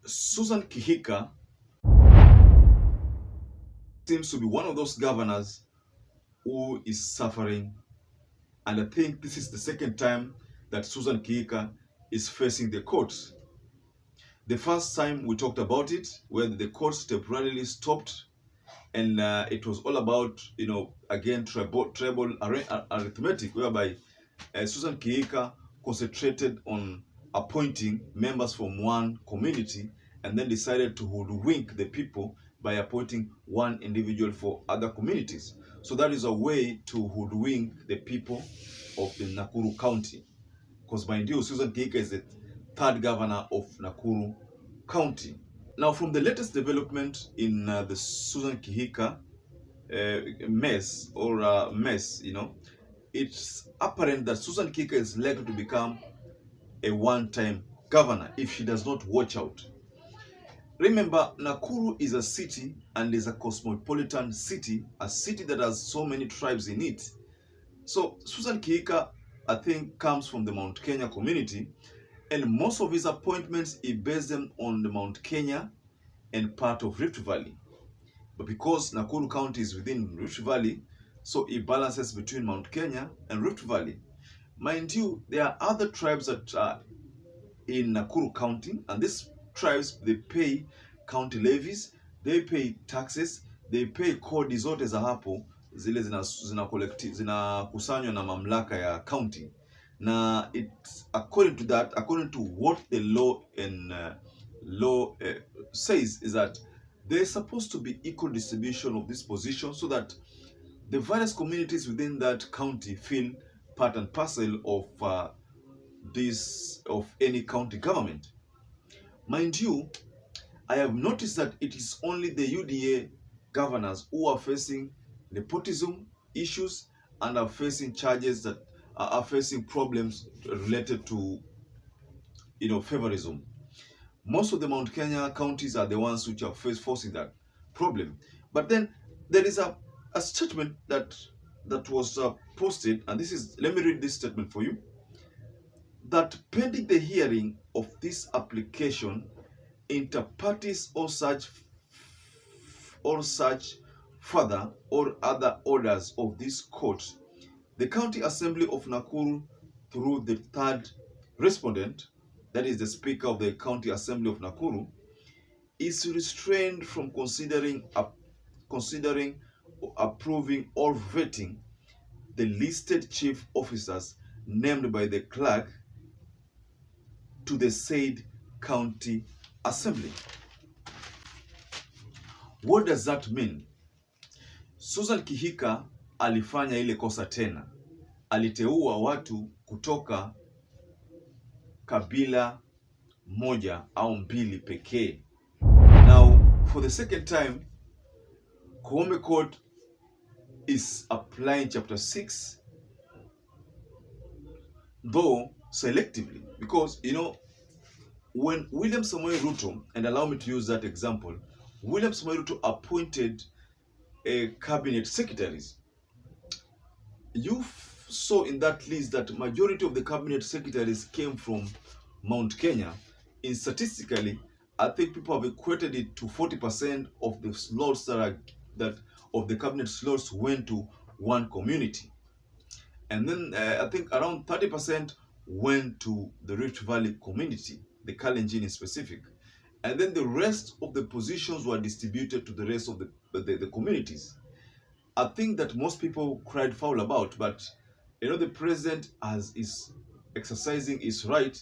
S.KIHIKA seems to be one of those governors who is suffering, and I think this is the second time that S.KIHIKA is facing the courts. The first time we talked about it, where the courts temporarily stopped, and it was all about, again, tribal arithmetic, whereby S.KIHIKA concentrated on appointing members from one community and then decided to hoodwink the people by appointing one individual for other communities. So that is a way to hoodwink the people of the Nakuru County. Because mind you, S.KIHIKA is the third governor of Nakuru County. Now, from the latest development in the S.KIHIKA mess, it's apparent that S.KIHIKA is likely to become a one-time governor if she does not watch out. Remember, Nakuru is a city and is a cosmopolitan city, a city that has so many tribes in it. So S.KIHIKA, I think, comes from the Mount Kenya community, and most of his appointments, he based them on the Mount Kenya and part of Rift Valley. But because Nakuru County is within Rift Valley, so it balances between Mount Kenya and Rift Valley. Mind you, there are other tribes that are in Nakuru County, and these tribes, they pay county levies, they pay taxes, they pay kodi zote za hapo zile zinakusanywa na mamlaka ya county. Na according to what the law says, is that there's supposed to be equal distribution of this position so that the various communities within that county feel part and parcel of any county government. Mind you, I have noticed that it is only the UDA governors who are facing nepotism issues and are facing charges that are facing problems related to favorism. Most of the Mount Kenya counties are the ones which are facing that problem. But then there is a statement that was posted, and let me read this statement for you. That pending the hearing of this application, inter partes or such further or other orders of this court, the County Assembly of Nakuru, through the third respondent, that is the Speaker of the County Assembly of Nakuru, is restrained from considering, approving, or vetting the listed chief officers named by the clerk to the said County Assembly. What does that mean? S.KIHIKA alifanya ile kosa tena. Aliteua watu kutoka kabila moja au mbili pekee. Now, for the second time, KOOME Court is applying chapter 6, though selectively, because when William Samoei Ruto, and allow me to use that example, William Samoei Ruto appointed a cabinet secretaries. You saw in that list that majority of the cabinet secretaries came from Mount Kenya. In statistically, I think people have equated it to 40% of the slots of the cabinet slots went to one community, and then I think around 30% went to the Rift Valley community, the Kalenjin in specific, and then the rest of the positions were distributed to the rest of the communities. I think that most people cried foul about, but the president is exercising his right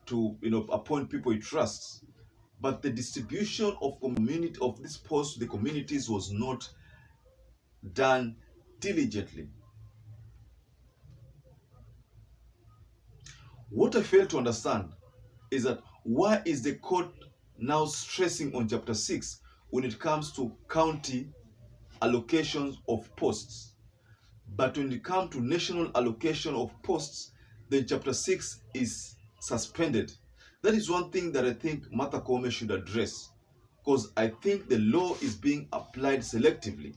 to appoint people he trusts, but the distribution of this post to the communities was not done diligently. What I fail to understand is that why is the court now stressing on chapter 6 when it comes to county allocations of posts, but when it comes to national allocation of posts, then chapter 6 is suspended? That is one thing that I think Martha Koome should address, because I think the law is being applied selectively,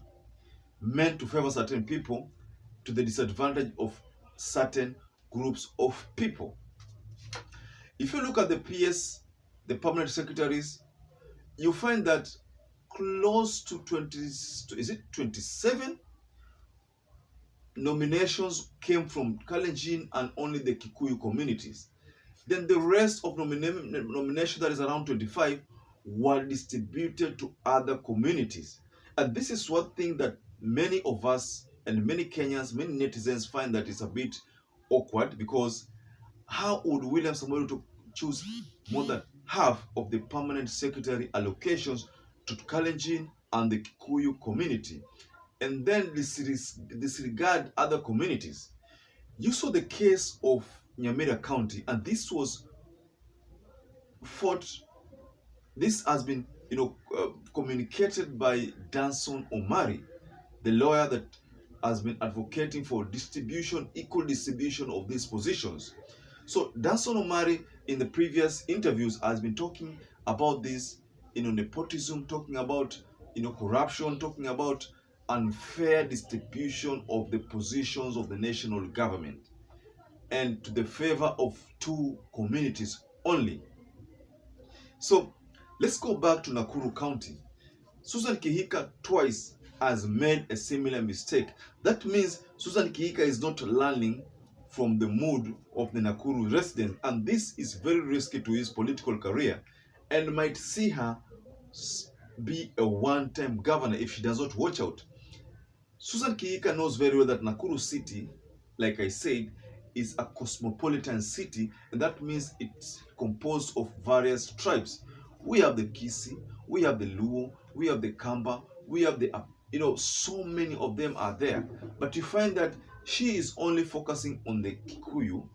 meant to favor certain people to the disadvantage of certain groups of people. If you look at the PS, the permanent secretaries, you find that close to 20, is it 27 nominations came from Kalenjin and only the Kikuyu communities. Then the rest of nomination, that is around 25, were distributed to other communities. And this is one thing that many of us and many Kenyans, many netizens find that it's a bit awkward, because how would William Samoei to choose more than half of the permanent secretary allocations to Kalenjin and the Kikuyu community, and then disregard other communities? You saw the case of Nyamira County, and this was fought. This has been, communicated by Danson Omari, the lawyer that has been advocating for equal distribution of these positions. So Danson Omari, in the previous interviews, has been talking about this, nepotism, talking about, corruption, talking about unfair distribution of the positions of the national government, and to the favor of two communities only. So let's go back to Nakuru County. Susan KIHIKA twice has made a similar mistake. That means Susan KIHIKA is not learning from the mood of the Nakuru residents, and this is very risky to his political career and might see her be a one-time governor if she does not watch out. Susan KIHIKA knows very well that Nakuru City, like I said, is a cosmopolitan city, and that means it's composed of various tribes. We have the Kisi, we have the Luo, we have the Kamba, we have the, so many of them are there. But you find that she is only focusing on the Kikuyu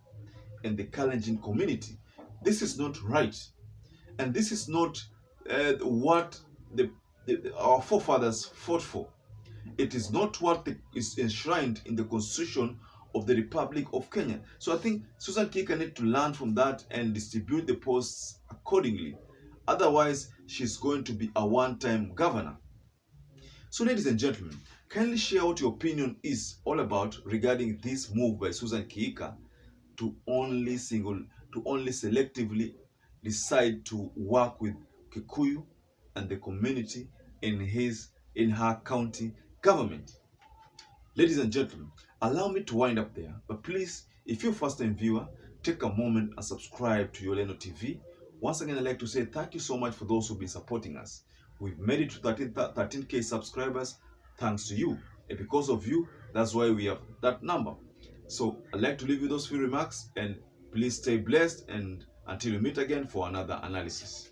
and the Kalenjin community. This is not right. And this is not what our forefathers fought for. It is not what is enshrined in the Constitution of the Republic of Kenya. So I think Susan KIHIKA needs to learn from that and distribute the posts accordingly. Otherwise, she's going to be a one-time governor. So ladies and gentlemen, kindly share what your opinion is all about regarding this move by Susan KIHIKA to only selectively decide to work with Kikuyu and the community in her county government. Ladies and gentlemen, allow me to wind up there, but please, if you're a first-time viewer, take a moment and subscribe to Yoleno TV. Once again, I'd like to say thank you so much for those who've been supporting us. We've made it to 13K subscribers thanks to you, and because of you, that's why we have that number. So I'd like to leave you those few remarks, and please stay blessed, and until we meet again for another analysis.